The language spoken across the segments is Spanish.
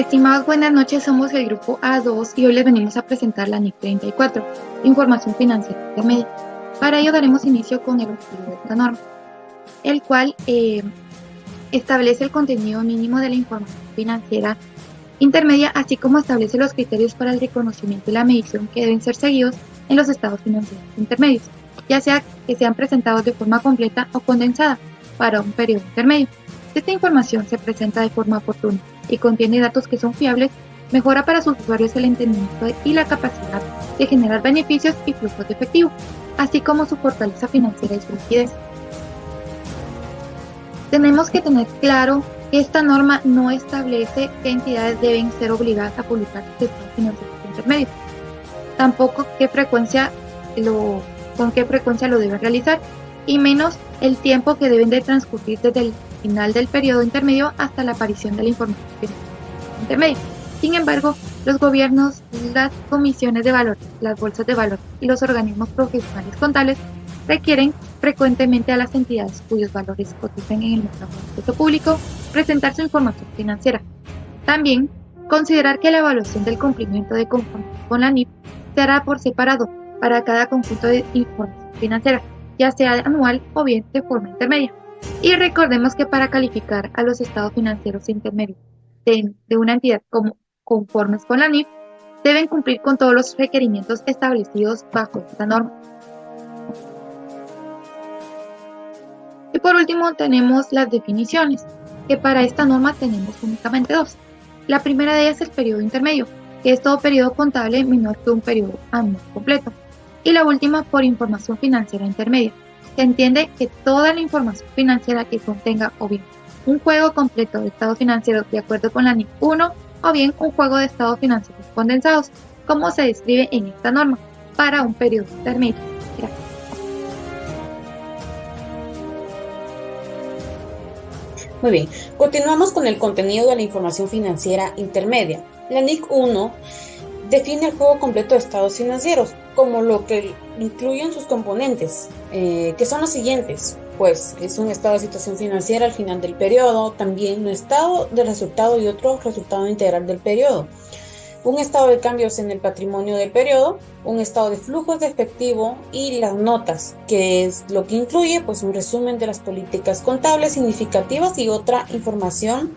Estimados, buenas noches, somos el grupo A2 y hoy les venimos a presentar la NIC 34, Información Financiera Intermedia. Para ello daremos inicio con el objetivo de esta norma, el cual establece el contenido mínimo de la información financiera intermedia, así como establece los criterios para el reconocimiento y la medición que deben ser seguidos en los estados financieros intermedios, ya sea que sean presentados de forma completa o condensada para un periodo intermedio. Si esta información se presenta de forma oportuna y contiene datos que son fiables, mejora para sus usuarios el entendimiento y la capacidad de generar beneficios y flujos de efectivo, así como su fortaleza financiera y su liquidez. Tenemos que tener claro que esta norma no establece qué entidades deben ser obligadas a publicar sus estados financieros intermedios, tampoco con qué frecuencia lo deben realizar, y menos el tiempo que deben de transcurrir desde el final del periodo intermedio hasta la aparición de la información intermedia. Sin embargo, los gobiernos, las comisiones de valores, las bolsas de valores y los organismos profesionales contables requieren frecuentemente a las entidades cuyos valores cotizan en el mercado público presentar su información financiera. También considerar que la evaluación del cumplimiento de conformidad con la NIF se hará por separado para cada conjunto de información financiera, ya sea anual o bien de forma intermedia. Y recordemos que para calificar a los estados financieros intermedios de una entidad como conformes con la NIF, deben cumplir con todos los requerimientos establecidos bajo esta norma. Y por último tenemos las definiciones, que para esta norma tenemos únicamente dos. La primera de ellas es el periodo intermedio, que es todo periodo contable menor que un periodo anual completo. Y la última por información financiera intermedia. Se entiende que toda la información financiera que contenga o bien un juego completo de estados financieros de acuerdo con la NIF 1 o bien un juego de estados financieros condensados, como se describe en esta norma, para un periodo intermedio. Gracias. Muy bien, continuamos con el contenido de la información financiera intermedia. La NIC 1 define el juego completo de estados financieros, como lo que incluyen sus componentes, que son los siguientes. Pues es un estado de situación financiera al final del periodo, también un estado de resultado y otro resultado integral del periodo, un estado de cambios en el patrimonio del periodo, un estado de flujos de efectivo y las notas, que es lo que incluye pues un resumen de las políticas contables significativas y otra información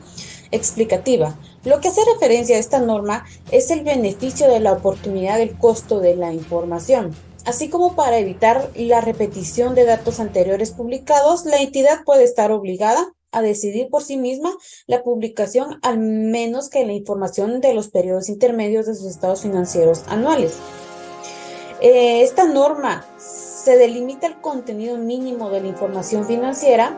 explicativa. Lo que hace referencia a esta norma es el beneficio de la oportunidad del costo de la información. Así como para evitar la repetición de datos anteriores publicados, la entidad puede estar obligada a decidir por sí misma la publicación, al menos que la información de los periodos intermedios de sus estados financieros anuales. Esta norma se delimita el contenido mínimo de la información financiera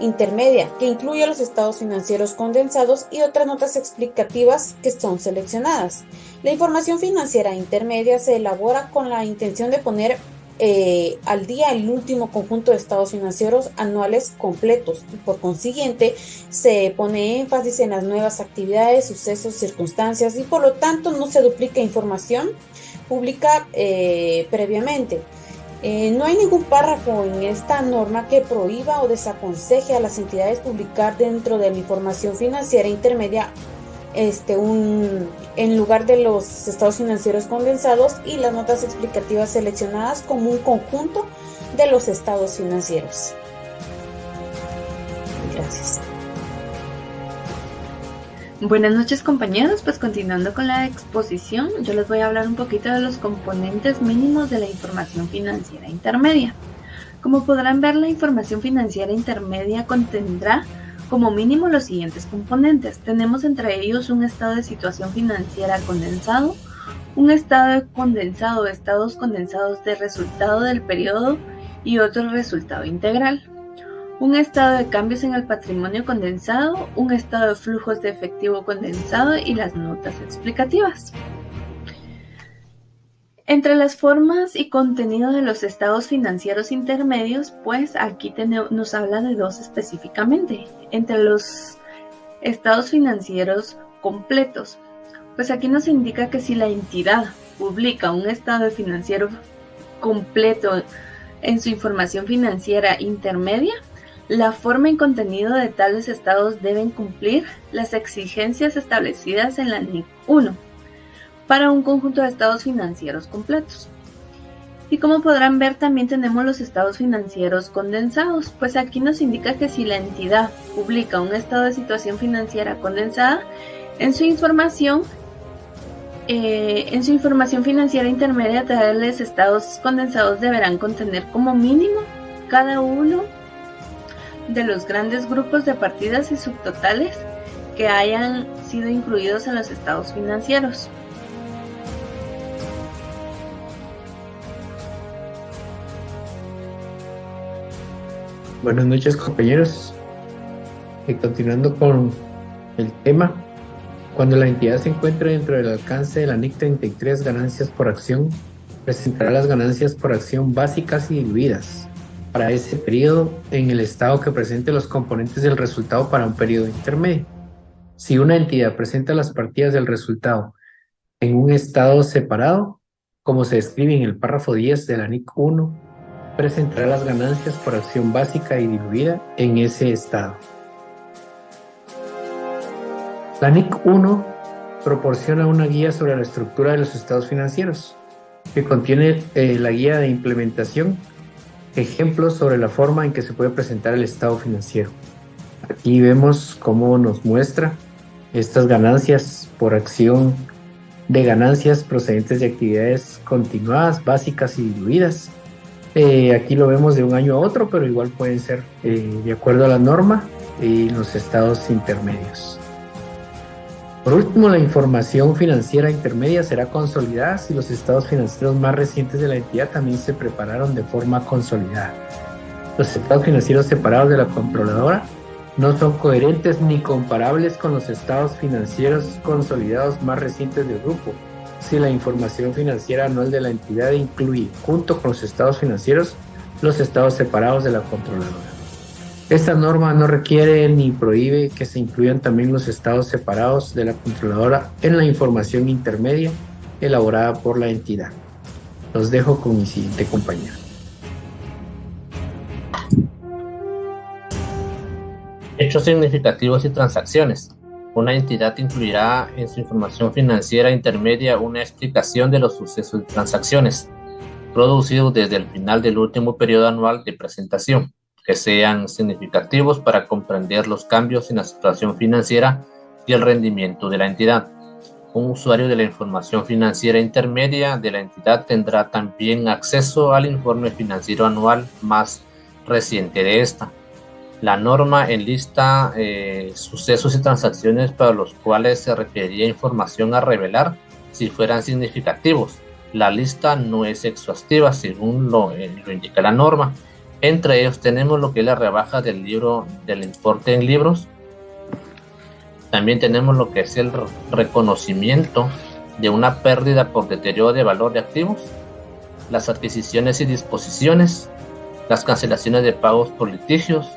intermedia, que incluye los estados financieros condensados y otras notas explicativas que son seleccionadas. La información financiera intermedia se elabora con la intención de poner al día el último conjunto de estados financieros anuales completos, y por consiguiente se pone énfasis en las nuevas actividades, sucesos, circunstancias, y por lo tanto no se duplica información pública previamente. No hay ningún párrafo en esta norma que prohíba o desaconseje a las entidades publicar dentro de la información financiera intermedia en lugar de los estados financieros condensados y las notas explicativas seleccionadas como un conjunto de los estados financieros. Gracias. Buenas noches, compañeros, pues continuando con la exposición, yo les voy a hablar un poquito de los componentes mínimos de la información financiera intermedia. Como podrán ver, la información financiera intermedia contendrá como mínimo los siguientes componentes. Tenemos entre ellos un estado de situación financiera condensado, un estado condensado o estados condensados de resultado del periodo y otro resultado integral, un estado de cambios en el patrimonio condensado, un estado de flujos de efectivo condensado y las notas explicativas. Entre las formas y contenido de los estados financieros intermedios, pues aquí nos habla de dos específicamente. Entre los estados financieros completos, pues aquí nos indica que si la entidad publica un estado financiero completo en su información financiera intermedia, la forma y contenido de tales estados deben cumplir las exigencias establecidas en la NIC 1 para un conjunto de estados financieros completos. Y como podrán ver, también tenemos los estados financieros condensados, pues aquí nos indica que si la entidad publica un estado de situación financiera condensada, en su información financiera intermedia, tales estados condensados deberán contener como mínimo cada uno de los grandes grupos de partidas y subtotales que hayan sido incluidos en los estados financieros. Buenas noches, compañeros. Continuando con el tema, cuando la entidad se encuentre dentro del alcance de la NIC 33 ganancias por acción, presentará las ganancias por acción básicas y diluidas para ese periodo en el estado que presente los componentes del resultado para un periodo intermedio. Si una entidad presenta las partidas del resultado en un estado separado, como se describe en el párrafo 10 de la NIC 1, presentará las ganancias por acción básica y diluida en ese estado. La NIC 1 proporciona una guía sobre la estructura de los estados financieros, que contiene la guía de implementación, ejemplos sobre la forma en que se puede presentar el estado financiero. Aquí vemos cómo nos muestra estas ganancias por acción de ganancias procedentes de actividades continuadas, básicas y diluidas. Aquí lo vemos de un año a otro, pero igual pueden ser de acuerdo a la norma y los estados intermedios. Por último, la información financiera intermedia será consolidada si los estados financieros más recientes de la entidad también se prepararon de forma consolidada. Los estados financieros separados de la controladora no son coherentes ni comparables con los estados financieros consolidados más recientes del grupo, si la información financiera anual de la entidad incluye, junto con los estados financieros, los estados separados de la controladora. Esta norma no requiere ni prohíbe que se incluyan también los estados separados de la controladora en la información intermedia elaborada por la entidad. Los dejo con mi siguiente compañero. Hechos significativos y transacciones. Una entidad incluirá en su información financiera intermedia una explicación de los sucesos y transacciones producidos desde el final del último periodo anual de presentación, que sean significativos para comprender los cambios en la situación financiera y el rendimiento de la entidad. Un usuario de la información financiera intermedia de la entidad tendrá también acceso al informe financiero anual más reciente de esta. La norma enlista sucesos y transacciones para los cuales se requeriría información a revelar si fueran significativos. La lista no es exhaustiva según lo indica la norma. Entre ellos tenemos lo que es la rebaja del importe en libros. También tenemos lo que es el reconocimiento de una pérdida por deterioro de valor de activos, las adquisiciones y disposiciones, las cancelaciones de pagos por litigios,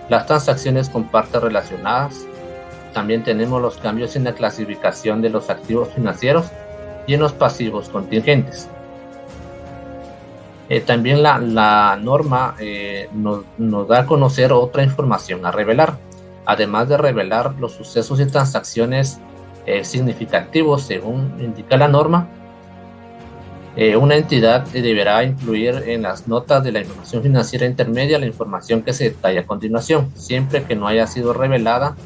las transacciones con partes relacionadas. También tenemos los cambios en la clasificación de los activos financieros y en los pasivos contingentes. También la norma nos da a conocer otra información a revelar. Además de revelar los sucesos y transacciones significativos según indica la norma, una entidad deberá incluir en las notas de la información financiera intermedia la información que se detalla a continuación, siempre que no haya sido revelada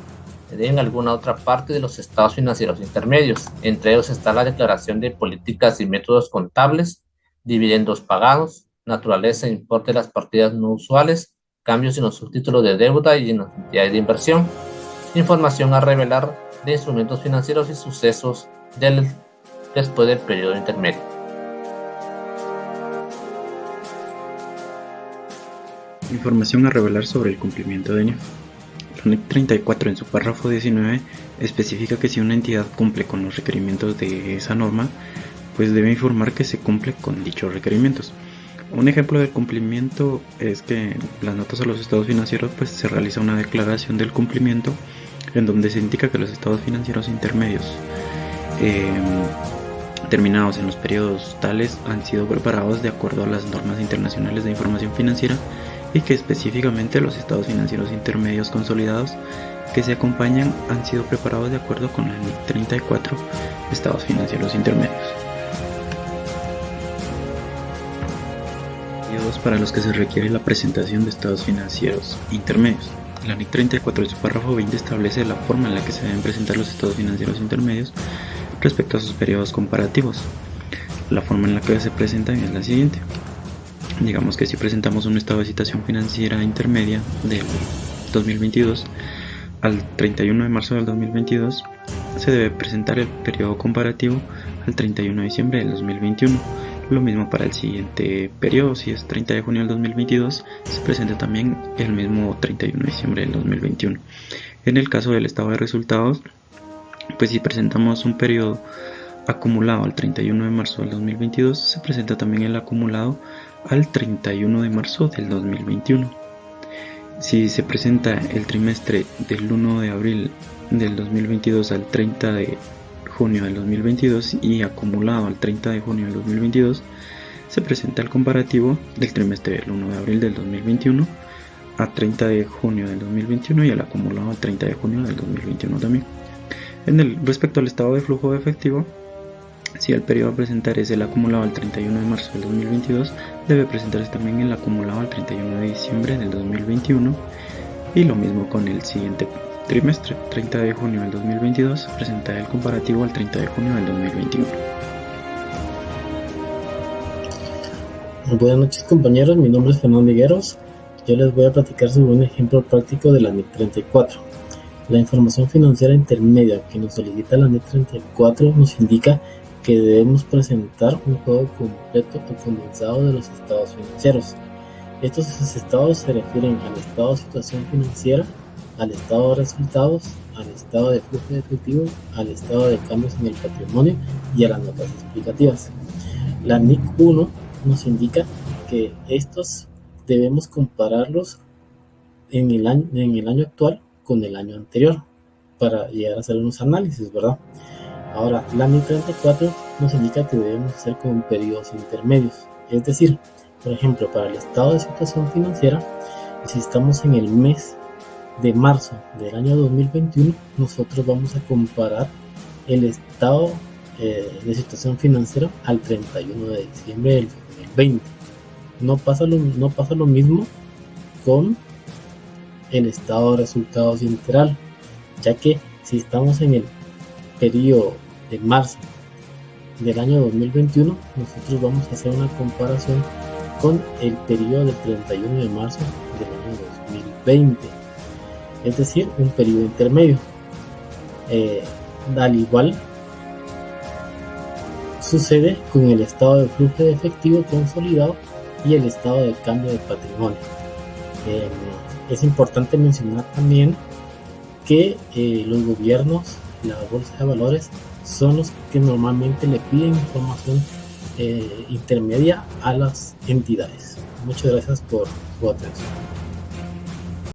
en alguna otra parte de los estados financieros intermedios. Entre ellos está la declaración de políticas y métodos contables, dividendos pagados, naturaleza e importe de las partidas no usuales, cambios en los subtítulos de deuda y en las entidades de inversión, información a revelar de instrumentos financieros y sucesos después del periodo intermedio. Información a revelar sobre el cumplimiento de NIF. La NIC 34 en su párrafo 19 especifica que si una entidad cumple con los requerimientos de esa norma, pues debe informar que se cumple con dichos requerimientos. Un ejemplo del cumplimiento es que en las notas a los estados financieros pues se realiza una declaración del cumplimiento en donde se indica que los estados financieros intermedios terminados en los periodos tales han sido preparados de acuerdo a las normas internacionales de información financiera y que específicamente los estados financieros intermedios consolidados que se acompañan han sido preparados de acuerdo con la NIC 34, estados financieros intermedios. Periodos para los que se requiere la presentación de estados financieros intermedios. La NIC 34 en su párrafo 20 establece la forma en la que se deben presentar los estados financieros intermedios respecto a sus periodos comparativos. La forma en la que se presentan es la siguiente. Digamos que si presentamos un estado de situación financiera intermedia del 2022 al 31 de marzo del 2022, se debe presentar el periodo comparativo al 31 de diciembre del 2021. Lo mismo para el siguiente periodo, si es 30 de junio del 2022, se presenta también el mismo 31 de diciembre del 2021. En el caso del estado de resultados, pues si presentamos un periodo acumulado al 31 de marzo del 2022, se presenta también el acumulado al 31 de marzo del 2021. Si se presenta el trimestre del 1 de abril del 2022 al 30 de junio del 2022 y acumulado al 30 de junio del 2022, se presenta el comparativo del trimestre del 1 de abril del 2021 a 30 de junio del 2021 y el acumulado al 30 de junio del 2021 también. Respecto al estado de flujo de efectivo, si el periodo a presentar es el acumulado al 31 de marzo del 2022, debe presentarse también el acumulado al 31 de diciembre del 2021 y lo mismo con el siguiente trimestre, 30 de junio del 2022, presentar el comparativo al 30 de junio del 2021. Buenas noches compañeros, mi nombre es Fernando Higueros. Yo les voy a platicar sobre un ejemplo práctico de la NIC 34. La información financiera intermedia que nos solicita la NIC 34 nos indica que debemos presentar un juego completo o condensado de los estados financieros. Estos estados se refieren al estado de situación financiera, al estado de resultados, al estado de flujo de efectivo, al estado de cambios en el patrimonio y a las notas explicativas. La NIC 1 nos indica que estos debemos compararlos en el año actual con el año anterior para llegar a hacer unos análisis, ¿verdad? Ahora, la NIC 34 nos indica que debemos hacer con periodos intermedios, es decir, por ejemplo, para el estado de situación financiera, si estamos en el mes de marzo del año 2021, nosotros vamos a comparar el estado de situación financiera al 31 de diciembre del 2020. No pasa lo mismo con el estado de resultados integral, ya que si estamos en el periodo de marzo del año 2021, nosotros vamos a hacer una comparación con el periodo del 31 de marzo del año 2020, es decir, un periodo intermedio. Al igual sucede con el estado de flujo de efectivo consolidado y el estado de cambio de patrimonio. Es importante mencionar también que los gobiernos, la bolsa de valores, son los que normalmente le piden información intermedia a las entidades. Muchas gracias por su atención.